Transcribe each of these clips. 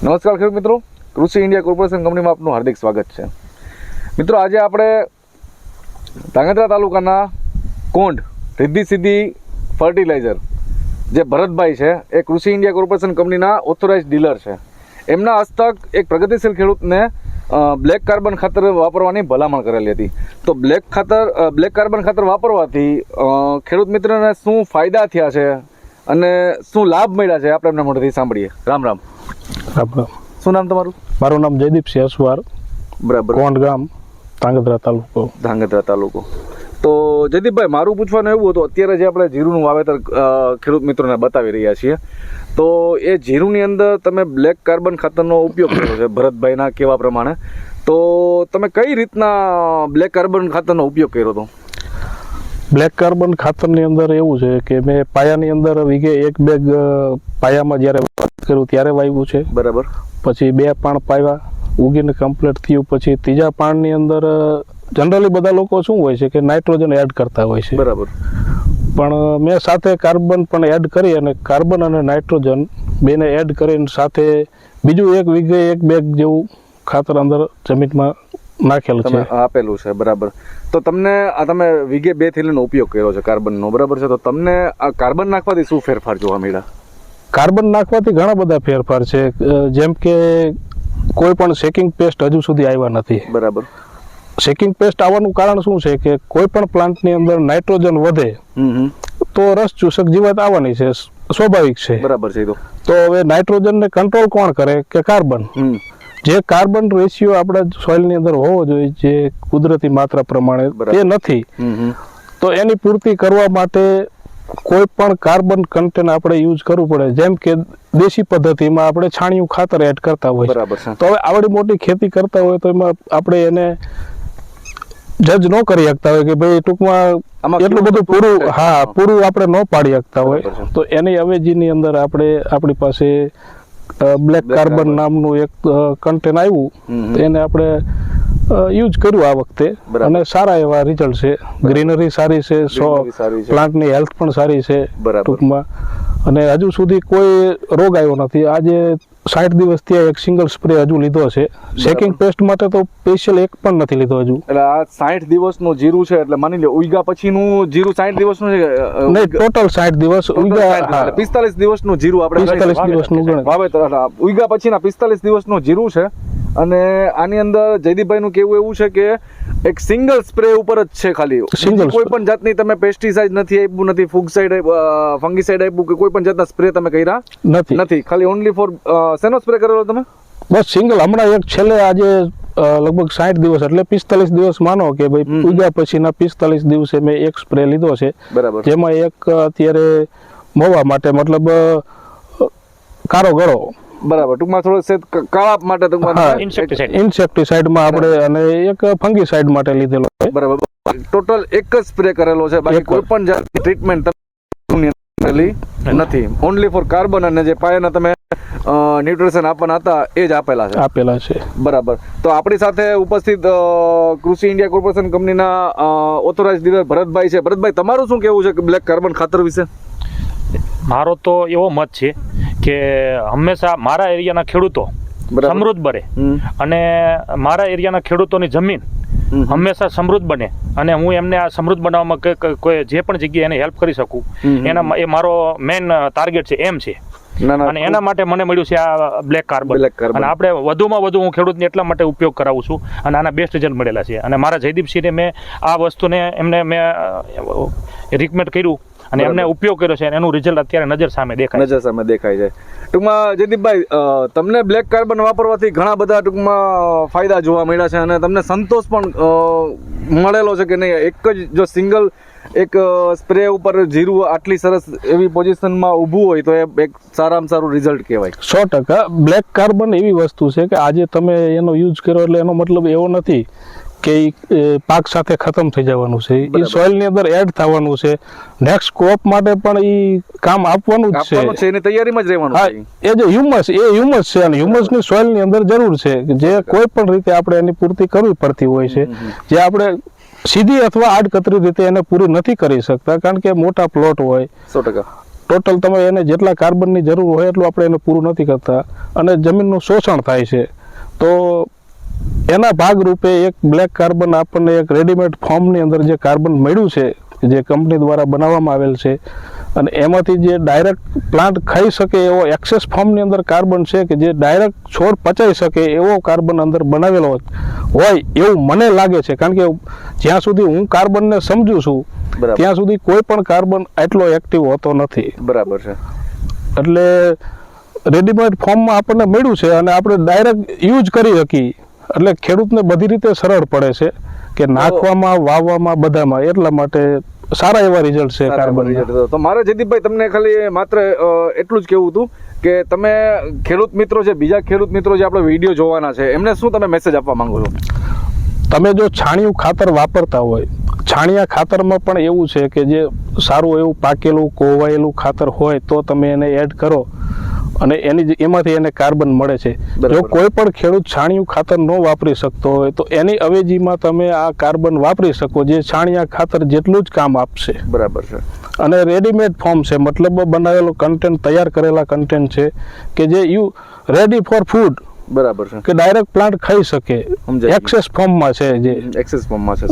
નમસ્કાર ખેડૂત મિત્રો, કૃષિ ઇન્ડિયા કોર્પોરેશન કંપનીમાં આપનું હાર્દિક સ્વાગત છે. મિત્રો, આજે આપણે ધાંગધ્રા તાલુકાના કોંઢ રિદ્ધિ સિદ્ધિ ફર્ટિલાઇઝર જે ભરતભાઈ છે એ કૃષિ ઇન્ડિયા કોર્પોરેશન કંપનીના ઓથોરાઇઝ ડીલર છે. એમના હસ્તક એક પ્રગતિશીલ ખેડૂતને બ્લેક કાર્બન ખાતર વાપરવાની ભલામણ કરેલી હતી. તો બ્લેક કાર્બન ખાતર વાપરવાથી ખેડૂત મિત્રોને શું ફાયદા થયા છે અને શું લાભ મળ્યા છે આપણે એમના મોઢેથી સાંભળીએ. રામ રામ. રામ. શું નામ તમારું? મારું નામ જયદીપસિંહ અસવાર. બરાબર. કોંઢ ગામ, ધાંગધ્રા તાલુકો. ધાંગધ્રા તાલુકો. તો જયદીપભાઈ, મારું પૂછવાનું એવું હતું, અત્યારે જે આપણે જીરુનું વાવેતર ખેડૂત મિત્રોને બતાવી રહ્યા છીએ, તો એ જીરુની અંદર તમે બ્લેક કાર્બન ખાતરનો ઉપયોગ કર્યો છે ભરતભાઈના કહેવા પ્રમાણે. તો તમે કઈ રીતના બ્લેક કાર્બન ખાતરનો ઉપયોગ કર્યો હતો? બ્લેક કાર્બન ખાતરની અંદર એવું છે કે મેં પાયાની અંદર વીઘે 1 બેગ પાયામાં જ્યારે કર્યું ત્યારે વાવ્યું છે. બરાબર. પછી 2 પાણ પાવ્યા, ઉગીને કમ્પ્લીટ થયું. પછી ત્રીજા પાણની અંદર જનરલી બધા લોકો શું હોય છે કે નાઇટ્રોજન એડ કરતા હોય છે. બરાબર. પણ મેં સાથે કાર્બન પણ એડ કરી અને કાર્બન અને નાઇટ્રોજન બેને એડ કરીને સાથે બીજું 1 વીઘે 1 બેગ જેવું ખાતર અંદર જમીનમાં નાખેલું છે, આપેલું છે. બરાબર. તો તમને આ તમે વીઘે 2 થેલીનો ઉપયોગ કર્યો છે કાર્બનનો, બરાબર છે. તો તમને આ કાર્બન નાખવાથી શું ફેરફાર જોવા મળ્યા? કાર્બન નાખવાથી ઘણા બધા ફેરફાર છે. જેમ કે કોઈ પણ શેકિંગ પેસ્ટ હજુ સુધી આવ્યા નથી. બરાબર. શેકિંગ પેસ્ટ આવવાનું કારણ શું છે કે કોઈ પણ પ્લાન્ટની અંદર નાઇટ્રોજન વધે તો રસ ચૂસક જીવાત આવવાની છે, સ્વાભાવિક છે. બરાબર છે. તો હવે નાઇટ્રોજનને કંટ્રોલ કોણ કરે કે કાર્બન. જે કાર્બન રેશિયો આપણા સોઇલની અંદર હોવો જોઈએ જે કુદરતી માત્રા પ્રમાણે તે નથી. તો એની પૂર્તિ કરવા માટે કોઈ પણ કાર્બન કન્ટેન્ટ આપણે યુઝ કરવું પડે. જેમ કે દેશી પદ્ધતિમાં આપણે છાણિયું ખાતર એડ કરતા હોય. બરાબર છે. તો હવે આવડી મોટી ખેતી કરતા હોય તો એમાં આપણે એને જજ ન કરી શકતા હોય કે ભાઈ ટૂંકમાં એટલું બધું પૂરું આપણે ન પાડી શકતા હોય. તો એની અવેજીની અંદર આપણી પાસે બ્લેક કાર્બન નામનું એક કન્ટેન્ટ આવ્યું, એને આપણે યુઝ કર્યું આ વખતે અને સારા એવા રિઝલ્ટ છે. ગ્રીનરી સારી છે, પ્લાન્ટની હેલ્થ પણ સારી છે ટૂંકમાં, અને હજુ સુધી કોઈ રોગ આવ્યો નથી. આજે 60 દિવસ ત્યાં એક સિંગલ સ્પ્રે હજુ લીધો છે. શેકિંગ પેસ્ટ માટે તો સ્પેશિયલ એક પણ નથી લીધો હજુ. એટલે આ 60 દિવસનું જીરું છે, એટલે માની લો ઉઈગા પછીનું જીરું 60 દિવસનું છે? નહીં, ટોટલ 60 દિવસ. ઉઈગા 45 દિવસનું જીરું આપણે 45 દિવસનું વાવેતર. ઉઈગા પછીના 45 દિવસનું જીરું છે. અને આની અંદર જયદીપભાઈનું કેવું એવું છે કે એક સિંગલ સ્પ્રે ઉપર જ છે ખાલી. કોઈ પણ જાતની તમે પેસ્ટિસાઇડ નથી આપ્યું, નથી ફૂગસાઇડ, ફંગીસાઇડ આપ્યું કે કોઈ પણ જાતના સ્પ્રે તમે કર્યા નથી. ખાલી ઓનલી ફોર શેનો સ્પ્રે કરેલો તમે? બસ સિંગલ. હમણાં એક છેલ્લે આજે લગભગ 60 દિવસ એટલે 45 દિવસ માનો કે ભાઈ ઉગ્યા પછીના 45 દિવસે મેં એક સ્પ્રે લીધો છે. બરાબર. જેમાં એક અત્યારે મોવા માટે, મતલબ કારો ગળો, બરાબર, ટૂંકમાં થોડો કાળા માટે ઇન્સેક્ટિસાઇડમાં આપણે, અને એક ફંગીસાઇડ માટે લીધેલો છે. બરાબર. ટોટલ એક જ સ્પ્રે કરેલો છે, બાકી કોઈ પણ જાતની ટ્રીટમેન્ટ નથી. ઓનલી ફોર કાર્બન અને જે પાયાના તમે ન્યુટ્રિશન આપવાના હતા એ જ આપેલા છે. બરાબર. તો આપણી સાથે ઉપસ્થિત કૃષિ ઇન્ડિયા કોર્પોરેશન કંપનીના ઓથોરાઇઝ ડીલર ભરતભાઈ છે. ભરતભાઈ, તમારું શું કહેવું છે બ્લેક કાર્બન ખાતર વિશે? મારો તો એવો મત છે કે હંમેશા મારા એરિયાના ખેડૂતો સમૃદ્ધ બને અને મારા એરિયાના ખેડૂતોની જમીન હંમેશા સમૃદ્ધ બને અને હું એમને આ સમૃદ્ધ બનાવવામાં કોઈ જે પણ જગ્યાએ એને હેલ્પ કરી શકું, એ મારો મેઇન ટાર્ગેટ છે, એમ છે. અને એના માટે મને મળ્યું છે આ બ્લેક કાર્બન. અને આપણે વધુમાં વધુ હું ખેડૂતને એટલા માટે ઉપયોગ કરાવું છું અને આના બેસ્ટ રિઝલ્ટ મળેલા છે. અને મારા જયદીપસિંહને મેં આ વસ્તુને એમને મેં રિકમેન્ડ કર્યું અને એમને ઉપયોગ કર્યો છે, એનું રિઝલ્ટ અત્યારે નજર સામે દેખાય છે. ટૂંકમાં જયદીપભાઈ, તમને બ્લેક કાર્બન વાપરવાથી ઘણા બધા ટૂંકમાં ફાયદા જોવા મળ્યા છે અને તમને સંતોષ પણ મળેલો છે કે નહીં? એક જ જો સિંગલ એક સ્પ્રે ઉપર જીરું આટલી સરસ એવી પોઝિશનમાં ઊભું હોય તો એ એક સારામાં સારું રિઝલ્ટ કહેવાય. 100%. બ્લેક કાર્બન એવી વસ્તુ છે કે આજે તમે એનો યુઝ કર્યો એટલે એનો મતલબ એવો નથી કે પાક સાથે ખતમ થઈ જવાનું છે. એ સોઇલની અંદર એડ થવાનું છે. નેક્સ્ટ ક્રોપ માટે પણ એ કામ આપવાનું જ છે. એની તૈયારીમાં જ રહેવાનું છે. એ જે હ્યુમસ છે અને હ્યુમસની સોઇલની અંદર જરૂર છે, જે કોઈ પણ રીતે આપણે એની પૂર્તિ કરવી પડતી હોય છે, જે આપણે સીધી અથવા આડકતરી રીતે એને પૂરી નથી કરી શકતા, કારણ કે મોટા પ્લોટ હોય. 100%. ટોટલ તમે એને જેટલા કાર્બનની જરૂર હોય એટલું આપણે એને પૂરું નથી કરતા અને જમીનનું શોષણ થાય છે. તો એના ભાગરૂપે એક બ્લેક કાર્બન આપણને એક રેડીમેડ ફોર્મની અંદર જે કાર્બન મળ્યું છે, જે કંપની દ્વારા બનાવવામાં આવેલ છે, અને એમાંથી જે ડાયરેક્ટ પ્લાન્ટ ખાઈ શકે એવો એક્સેસ ફોર્મની અંદર કાર્બન છે કે જે ડાયરેક્ટ છોડ પચાવી શકે એવો કાર્બન અંદર બનાવેલો હોય એવું મને લાગે છે. કારણ કે જ્યાં સુધી હું કાર્બનને સમજું છું બરાબર. ત્યાં સુધી કોઈ પણ કાર્બન એટલો એક્ટિવ હોતો નથી. બરાબર છે. એટલે રેડીમેડ ફોર્મમાં આપણને મળ્યું છે અને આપણે ડાયરેક્ટ યુઝ કરી શકીએ, એટલે ખેડૂતને બધી રીતે સરળ પડે છે કે નાખવામાં, વાવવામાં, બધામાં. એટલા માટે સારા એવા રિઝલ્ટ છે કાર્બન. તો મારે જયદીપભાઈ તમને ખાલી માત્ર એટલું જ કહેવું હતું કે તમે ખેડૂત મિત્રો છે, બીજા ખેડૂત મિત્રો જે આપણો વિડીયો જોવાના છે, એમને શું તમે મેસેજ આપવા માંગો છો? તમે જો છાણિયું ખાતર વાપરતા હોય, છાણિયા ખાતરમાં પણ એવું છે કે જે સારું એવું પાકેલું કોવાયેલું ખાતર હોય તો તમે એને એડ કરો અને એમાંથી એને કાર્બન મળે છે. જો કોઈ પણ ખેડૂત છાણિયું ખાતર ન વાપરી શકતો હોય તો એની અવેજીમાં તમે આ કાર્બન વાપરી શકો, જે છાણિયા ખાતર જેટલું જ કામ આપશે. બરાબર છે. અને રેડીમેડ ફોર્મ છે, મતલબ બનાવેલો કન્ટેન્ટ, તૈયાર કરેલા કન્ટેન્ટ છે કે જે રેડી ફોર ફૂડ. બરાબર છે. કે ડાયરેક્ટ પ્લાન્ટ ખાઈ શકે, એક્સેસ ફોર્મમાં છે, જે એક્સેસ ફોર્મમાં છે.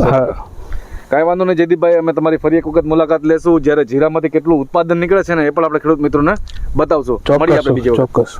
કાંઈ વાંધો નહીં જયદીપભાઈ, અમે તમારી ફરી એક વખત મુલાકાત લેશું જ્યારે જીરામાંથી કેટલું ઉત્પાદન નીકળે છે ને એ પણ આપણે ખેડૂત મિત્રોને બતાવશું. ચોક્કસ.